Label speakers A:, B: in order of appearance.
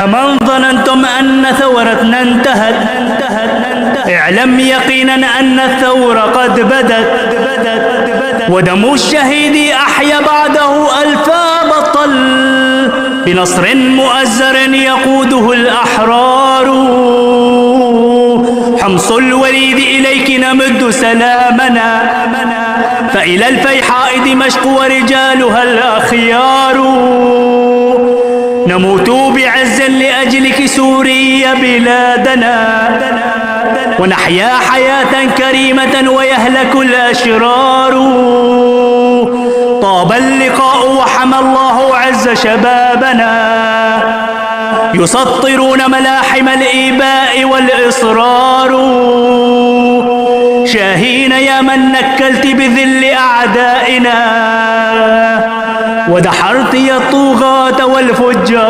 A: من ظننتم أن ثورتنا انتهت اعلم يقينا أن الثورة قد بدت، ودم الشهيد أحيا بعده ألفا بطل، بنصر مؤزر يقوده الأحرار. حمص الوليد إليك نمد سلامنا، فإلى الفيحاء دمشق ورجالها الأخيار. نموت بعز لأجلك سوريا بلادنا، ونحيا حياة كريمة ويهلك الأشرار. طاب اللقاء وحمى الله عز شبابنا، يسطرون ملاحم الإيباء والإصرار. شاهين يا من نكلت بذل أعدائنا، ودحرت يا الطغاة والفجار.